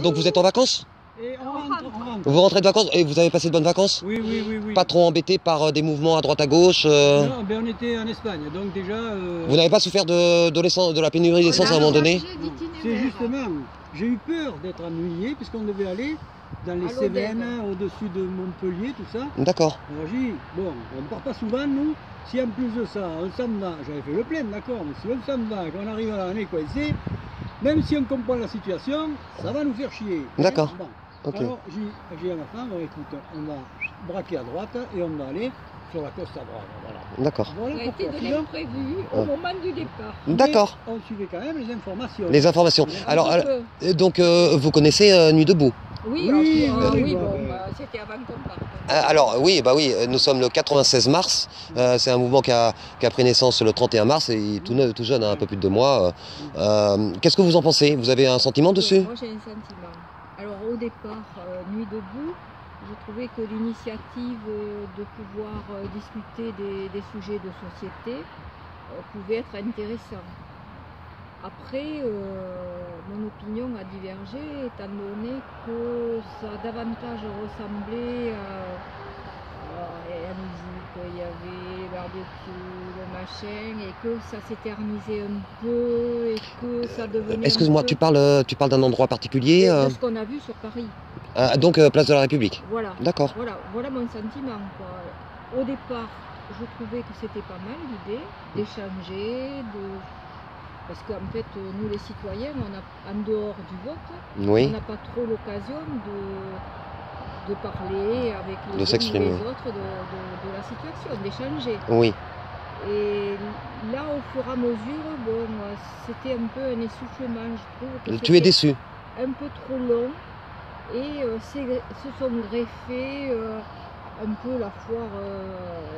Donc vous êtes en vacances? Et on rentre. Vous rentrez de vacances et vous avez passé de bonnes vacances? Oui. Pas trop embêté par des mouvements à droite à gauche Non, ben on était en Espagne, donc déjà... Vous n'avez pas souffert de la pénurie d'essence à un moment donné? C'est justement, j'ai eu peur d'être ennuyé, puisqu'on devait aller dans les Cévennes, au-dessus de Montpellier, tout ça. D'accord. Alors j'ai dit, bon, on ne part pas souvent, nous, si en plus de ça, on s'en va, j'avais fait le plein, d'accord, mais si on s'en va, qu'on arrive à l'année coincée, même si on comprend la situation, ça va nous faire chier. D'accord. Bon. Okay. Alors j'ai à ma femme, bon, écoute, on va braquer à droite et on va aller sur la côte à droite. Voilà. D'accord. Voilà ça a été de l'imprévu au moment du départ. D'accord. On suivait quand même les informations. Les informations. Alors, donc vous connaissez Nuit debout? Oui, c'était avant qu'on parte. Alors oui, bah oui, nous sommes le 96 mars, c'est un mouvement qui a pris naissance le 31 mars et tout jeune, hein, un peu plus de 2 mois. Qu'est-ce que vous en pensez? Vous avez un sentiment dessus? Moi j'ai un sentiment. Alors au départ, Nuit debout, je trouvais que l'initiative de pouvoir discuter des sujets de société pouvait être intéressant. Après, mon opinion a divergé étant donné que ça a davantage ressemblé à la musique, il y avait les barbecues, le machin, et que ça s'éternisait un peu, et que ça devenait... Excuse-moi, tu parles d'un endroit particulier de ce qu'on a vu sur Paris. Donc Place de la République. Voilà. D'accord. Voilà mon sentiment, quoi. Au départ, je trouvais que c'était pas mal l'idée d'échanger, parce qu'en fait, nous les citoyens, en dehors du vote, oui, on n'a pas trop l'occasion de parler avec les uns ou les autres de la situation, d'échanger. Oui. Et là, au fur et à mesure, bon, c'était un peu un essoufflement, je trouve. Tu es déçu? Un peu trop long, et se sont greffés un peu la foire,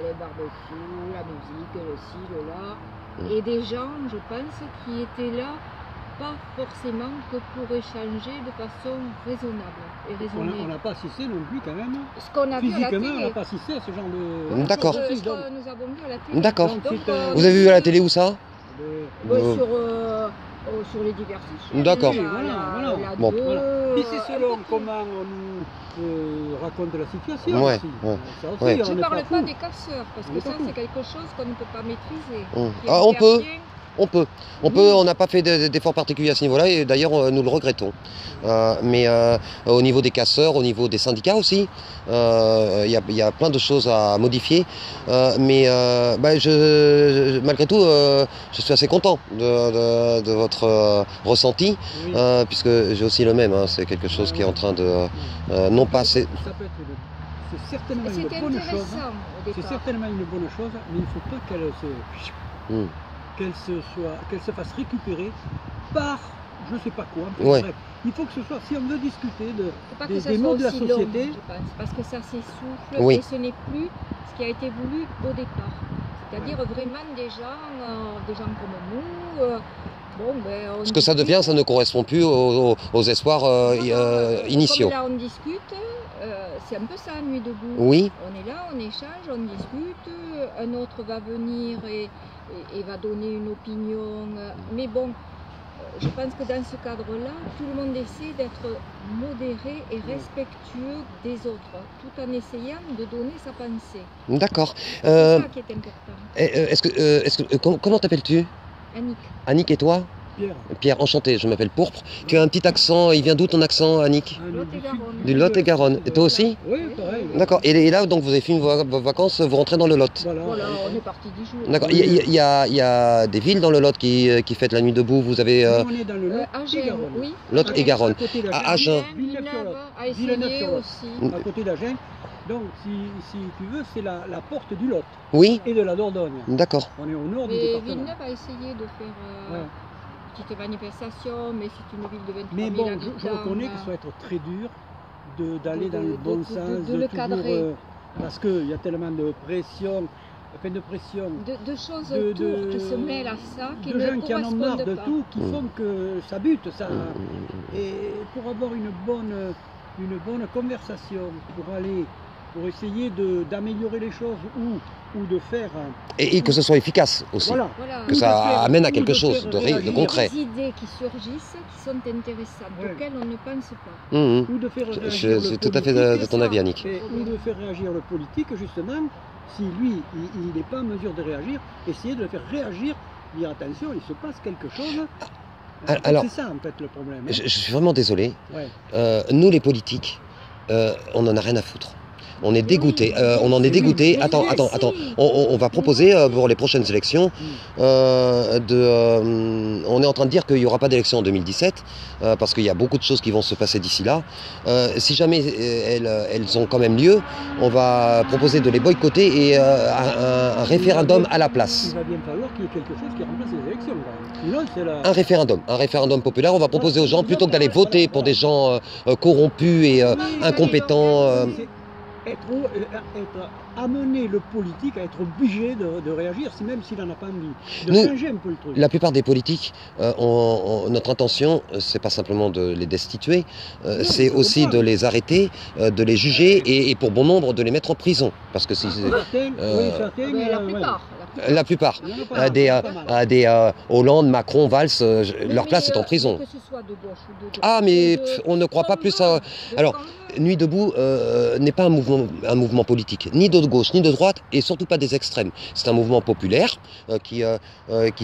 les barbecues, la musique, le ci, le là. Et des gens, je pense, qui étaient là, pas forcément que pour échanger de façon raisonnable et raisonnée. On n'a pas assisté non plus quand même. Ce qu'on a vu à la télé. Physiquement, on n'a pas assisté à ce genre de... D'accord. Ce que nous avons vu à la télé. D'accord. Vous avez vu à la télé où ça? Sur les diverses chaînes. D'accord. Voilà. Bon. Et c'est selon comment on nous raconte la situation ouais, aussi. Ouais. Ça aussi, ouais. Je ne parle pas des casseurs, parce que ça c'est quelque chose qu'on ne peut pas maîtriser. Ah, on peut, on n'a pas fait d'efforts particuliers à ce niveau-là et d'ailleurs nous le regrettons. Mais au niveau des casseurs, au niveau des syndicats aussi, il y a plein de choses à modifier. Mais malgré tout, je suis assez content de votre ressenti, oui, puisque j'ai aussi le même. Hein, c'est quelque chose qui est en train de non pas. C'est certainement une bonne chose. C'est certainement une bonne chose, mais il ne faut pas qu'elle se... qu'elle se fasse récupérer par je ne sais pas quoi. Ouais. Bref, il faut que ce soit, si on veut discuter des mots de la société, long, je pense, parce que ça s'essouffle, oui, et ce n'est plus ce qui a été voulu au départ. C'est-à-dire vraiment des gens comme nous. Bon, ben, ce que ça devient, ça ne correspond plus aux espoirs initiaux. Comme là, on discute, c'est un peu ça, Nuit debout. Oui. On est là, on échange, on discute, un autre va venir et va donner une opinion. Mais bon, je pense que dans ce cadre-là, tout le monde essaie d'être modéré et respectueux des autres, tout en essayant de donner sa pensée. D'accord. C'est ça qui est important. Comment t'appelles-tu? Annick. Annick, et toi? Pierre. Pierre, enchanté, je m'appelle Pourpre. Tu as un petit accent, il vient d'où ton accent, Annick? Lot-et-Garonne. Du Lot-et-Garonne. Et toi aussi? Oui, pareil. D'accord. Et là, donc vous avez fini vos vacances, vous rentrez dans le Lot? Voilà, on est parti 10 jours. D'accord. Il y a des villes dans le Lot qui fêtent la nuit debout. Vous avez... On est dans le Lot-et-Garonne. Oui. Lot-et-Garonne. À Agen. Villeneuve a essayé aussi. À côté d'Agen. Donc, si tu veux, c'est la porte du Lot. Oui. Et de la Dordogne. D'accord. On est au nord du Mais département. Villeneuve a essayé de faire une petite manifestation, mais c'est une ville de 23 000 mais bon, habitants. je reconnais que ça va être très dur d'aller dans le bon sens, de le cadrer. Parce qu'il y a tellement de pression, de choses autour qui se mêlent à ça, qui de ne gens qui en ont marre de pas. tout, qui font que ça bute. Ça. Et pour avoir une bonne conversation, pour aller pour essayer d'améliorer les choses ou de faire... Et que ce soit efficace aussi, voilà. Que ça amène à quelque chose de concret. Des idées qui surgissent, qui sont intéressantes, auxquelles on ne pense pas. Ou de faire réagir je suis tout à fait de ton avis, Annick. Ou de faire réagir le politique, justement, si lui, il n'est pas en mesure de réagir, essayer de le faire réagir, dire attention, il se passe quelque chose. Alors, c'est ça en fait le problème. Hein. Je suis vraiment désolé. Nous les politiques, on n'en a rien à foutre. On est dégoûté, on en est dégoûté. Attends, on va proposer pour les prochaines élections, on est en train de dire qu'il n'y aura pas d'élection en 2017, parce qu'il y a beaucoup de choses qui vont se passer d'ici là. Si jamais elles ont quand même lieu, on va proposer de les boycotter et un référendum à la place. Il va bien falloir qu'il y ait quelque chose qui remplace les élections. Sinon, un référendum populaire. On va proposer aux gens, plutôt que d'aller voter pour des gens corrompus et incompétents... amener le politique à être obligé de réagir, même s'il n'en a pas envie, changer un peu le truc. La plupart des politiques, notre intention, c'est pas simplement de les destituer, c'est aussi de les arrêter, de les juger et pour bon nombre de les mettre en prison. Parce que si la plupart. Des Hollande, Macron, Valls, leur place est en prison. Que ce soit de gauche ou de droite, ah, mais on ne croit pas plus à... Alors, Nuit debout n'est pas un mouvement politique, ni de gauche, ni de droite, et surtout pas des extrêmes. C'est un mouvement populaire qui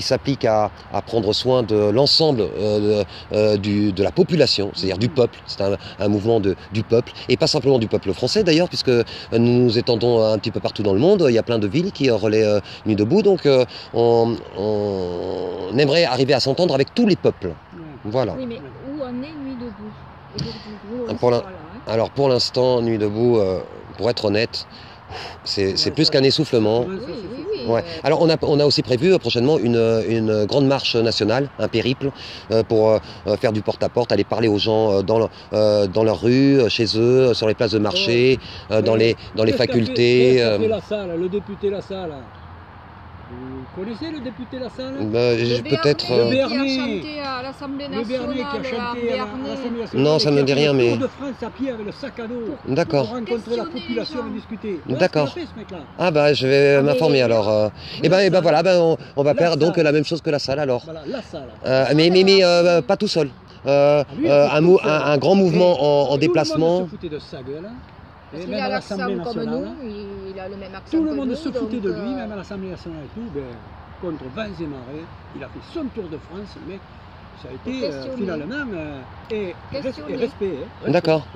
s'applique à prendre soin de l'ensemble de la population, c'est-à-dire du peuple. C'est un mouvement du peuple, et pas simplement du peuple français d'ailleurs, puisque nous nous étendons un petit peu partout dans le monde. Il y a plein de villes qui relaient Nuit debout, donc on aimerait arriver à s'entendre avec tous les peuples. Voilà. Oui, mais où en est Nuit debout aujourd'hui? Alors pour l'instant, Nuit debout, pour être honnête, c'est plus qu'un essoufflement. Oui. Ouais. Alors on a aussi prévu prochainement une grande marche nationale, un périple, pour faire du porte-à-porte, aller parler aux gens dans leur rue, chez eux, sur les places de marché, dans les facultés. Le député Lassalle. Vous connaissez le député Lassalle? Peut-être. Le Béarnais qui a chanté à l'Assemblée nationale. Non, ça ne me dit rien, mais. Le Tour de France à pied avec le sac à dos. D'accord. Pour rencontrer la population et discuter. D'accord. Ah bah je vais m'informer alors. Et ben voilà, on va faire donc la même chose que Lassalle alors. Voilà, Lassalle. Mais pas tout seul. Un grand mouvement en déplacement. Tout le monde se foutait de sa gueule. Parce qu'il a l'accent comme nous, il a le même accent. Tout le monde se foutait de lui, même à l'Assemblée nationale et tout, contre vents et marées. Il a fait son tour de France, mais ça a été finalement respect. D'accord.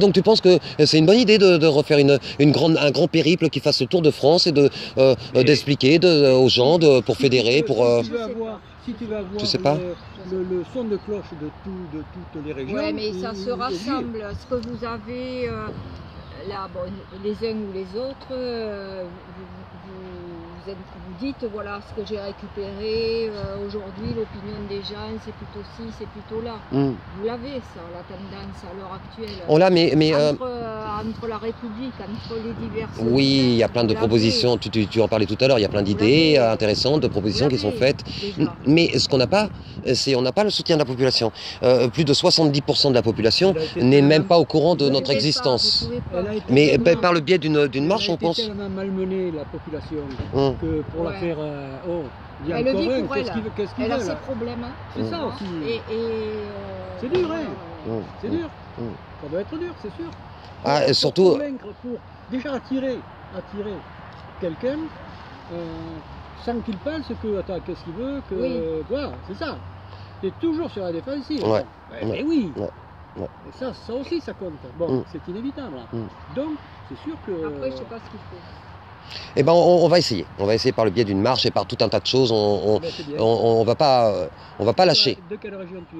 Donc tu penses que c'est une bonne idée de refaire un grand périple qui fasse le tour de France et d'expliquer aux gens pour fédérer, pour... Si tu vas voir je sais pas. Le son de cloche de toutes les régions... Oui, mais ça se rassemble. Ce que vous avez là, les uns ou les autres, vous dites, voilà ce que j'ai récupéré aujourd'hui, l'opinion des gens, c'est plutôt ci, c'est plutôt là. Vous l'avez, ça, la tendance à l'heure actuelle. On l'a, mais entre la République, entre les diverses... Oui, il y a plein de propositions, tu en parlais tout à l'heure, il y a plein d'idées intéressantes, de propositions qui sont faites. Déjà. Mais ce qu'on n'a pas, on n'a pas le soutien de la population. Plus de 70% de la population n'est même pas au courant de notre existence. Mais par le biais d'une marche, on pense... Elle a été tellement malmenée, la population, que pour la faire... il y a elle encore le dit pour qu'est-ce qu'il elle veut, a ses problèmes. C'est ça aussi. C'est dur, hein. C'est dur. Ça doit être dur, c'est sûr. Ah, surtout... Pour déjà attirer quelqu'un sans qu'il pense que, attends, qu'est-ce qu'il veut, voilà, c'est ça. Tu es toujours sur la défensive. Mais oui. Et ça aussi, ça compte. Bon, c'est inévitable. Donc, c'est sûr que... Après, je ne sais pas ce qu'il faut. Eh ben, on va essayer. On va essayer par le biais d'une marche et par tout un tas de choses. On va pas lâcher. De quelle région tu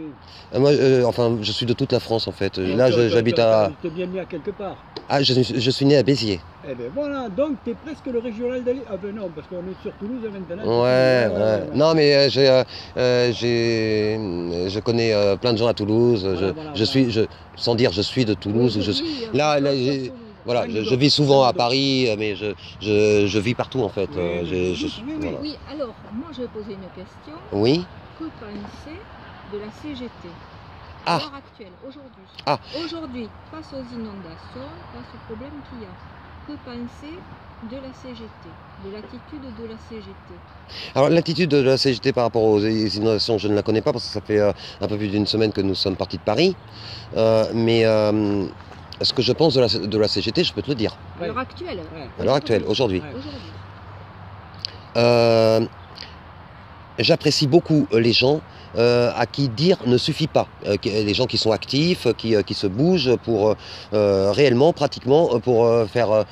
es? Moi, je suis de toute la France en fait. Là, j'habite à... Tu es bien né à quelque part. Ah, je suis né à Béziers. Eh ben voilà, donc tu es presque le régional d'Ali. Ah ben non, parce qu'on est sur Toulouse maintenant. Ouais. Non, mais je connais plein de gens à Toulouse. Sans dire je suis de Toulouse. Voilà, je vis souvent à Paris, mais je vis partout en fait. Voilà. Oui, alors, moi je vais poser une question. Oui. Que penser de la CGT? à l'heure actuelle, aujourd'hui. Ah. Aujourd'hui, face aux inondations, face au problème qu'il y a, que penser de la CGT, de l'attitude de la CGT? Alors l'attitude de la CGT par rapport aux inondations, je ne la connais pas parce que ça fait un peu plus d'une semaine que nous sommes partis de Paris. Mais ce que je pense de la CGT, je peux te le dire. À l'heure actuelle. À l'heure actuelle, aujourd'hui. J'apprécie beaucoup les gens à qui dire ne suffit pas. Les gens qui sont actifs, qui se bougent pour réellement, pratiquement, pour faire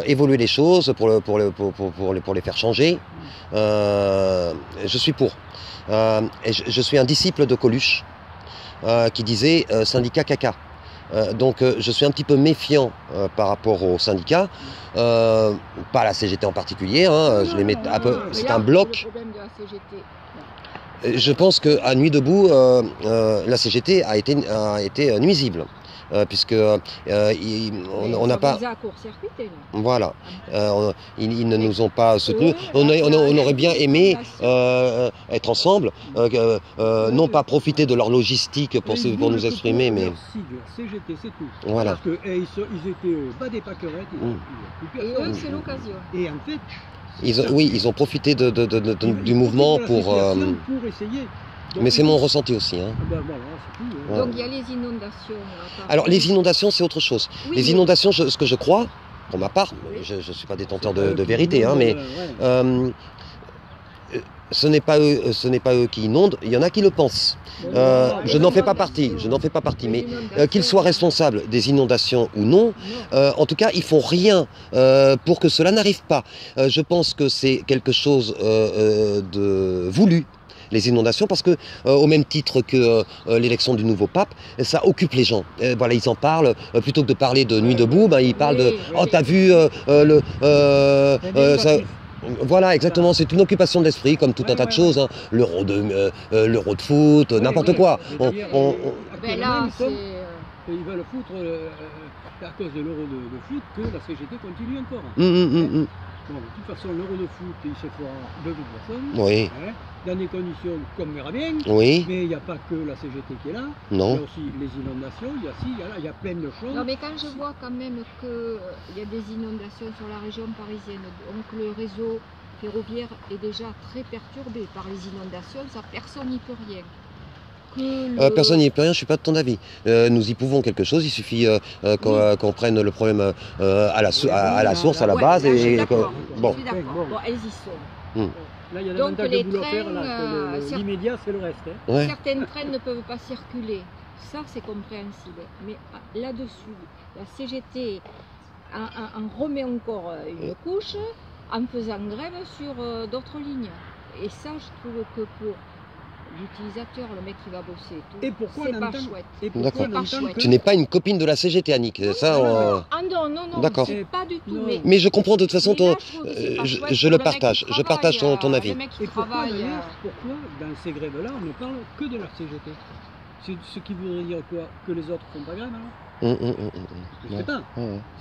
évoluer les choses, pour les faire changer. Je suis pour. Et je suis un disciple de Coluche qui disait syndicat caca. Donc je suis un petit peu méfiant par rapport aux syndicats, pas la CGT en particulier, hein, je les mets un peu, c'est un bloc. Le problème de la CGT. Je pense qu'à Nuit debout, la CGT a été nuisible. Puisque on n'a pas... Voilà, ils ne nous ont pas soutenus. On aurait bien aimé être ensemble, non pas profiter de leur logistique pour nous exprimer, mais... CGT, c'est tout. Voilà. Parce qu'ils étaient bas des pâquerettes, et eux, c'est l'occasion. Et en fait... ils ont profité du mouvement pour essayer. Mais c'est mon ressenti aussi. Hein. Ben voilà, c'est tout, hein. Donc il y a les inondations. Alors les inondations, c'est autre chose. Oui, les inondations, ce que je crois, pour ma part, je ne suis pas détenteur de vérité, hein, mais ce n'est pas eux qui inondent, il y en a qui le pensent. Je n'en fais pas partie, mais qu'ils soient responsables des inondations ou non, en tout cas, ils font rien pour que cela n'arrive pas. Je pense que c'est quelque chose de voulu, les inondations, parce que au même titre que l'élection du nouveau pape, ça occupe les gens. Voilà, ils en parlent, plutôt que de parler de Nuit debout, ben, ils parlent de « Oh, t'as vu ça... » Voilà, exactement, c'est une occupation de l'esprit, comme tout un tas de choses, hein. L'euro de foot, n'importe quoi. Ben là, ils veulent foutre, à cause de l'euro de foot, que la CGT continue encore. Bon, de toute façon, l'euro de foot, il se fera de toute façon. Oui. Hein, dans des conditions comme verra bien. Oui. Mais il n'y a pas que la CGT qui est là. Non. Il y a aussi les inondations, il y a plein de choses. Non, mais quand je vois quand même qu'il y a des inondations sur la région parisienne, donc le réseau ferroviaire est déjà très perturbé par les inondations, ça, personne n'y peut rien. Personne n'y peut rien, je ne suis pas de ton avis. Nous y pouvons quelque chose, il suffit qu'on prenne le problème à la source, à la base. Et bon, elles y sont. Là, il y a davantage de boulot à faire, l'immédiat, c'est le reste. Hein. Ouais. Certaines trains ne peuvent pas circuler, ça c'est compréhensible. Mais là-dessus, la CGT en remet encore une couche en faisant grève sur d'autres lignes. Et ça, je trouve que pour l'utilisateur, le mec qui va bosser, c'est pas chouette. D'accord. Tu n'es pas une copine de la CGT, Annick. Non, d'accord. Pas du tout. Mais je comprends de toute façon, je le partage. Je partage ton avis. Et pourquoi dans ces grèves-là, on ne parle que de la CGT? C'est ce qui voudrait dire quoi? Que les autres font pas grève alors? Je ne sais pas.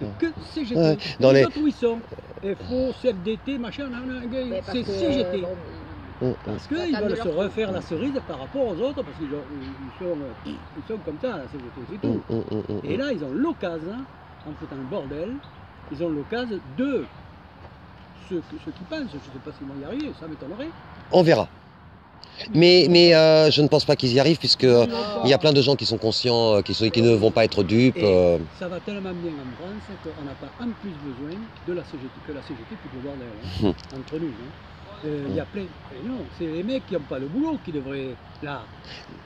C'est que CGT. Les autres où ils sont? FO, CFDT, machin, c'est CGT. Parce qu'ils veulent se refaire la cerise par rapport aux autres, parce qu'ils sont comme ça, la CGT, c'est tout. Et là, ils ont l'occasion, en foutant le bordel, ils ont l'occasion de ceux qui pensent, je ne sais pas s'ils vont y arriver, ça m'étonnerait. On verra. Mais je ne pense pas qu'ils y arrivent, puisqu'il y a plein de gens qui sont conscients, qui ne vont pas être dupes. Et ça va tellement bien en France qu'on n'a pas en plus besoin de la CGT, que la CGT puis le bordel, entre nous. Il y a plein. Non, c'est les mecs qui n'ont pas le boulot qui devraient. Là,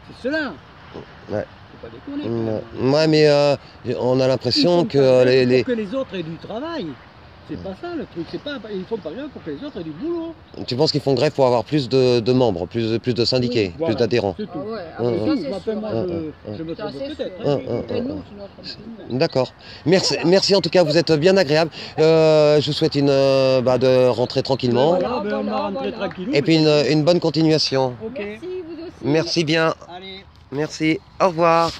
c'est cela. Ouais. Faut pas déconner. Ouais, mais on a l'impression que que les autres aient du travail. C'est pas ça le truc. Ils font pas rien pour que les autres aient du boulot. Tu penses qu'ils font grève pour avoir plus de membres, plus de syndiqués, plus d'adhérents? C'est tout. Je me trompe peut-être. D'accord. Merci en tout cas, vous êtes bien agréable. Je vous souhaite de rentrer tranquillement. Et puis une bonne continuation. Merci, vous aussi. Merci bien. Allez. Merci. Au revoir.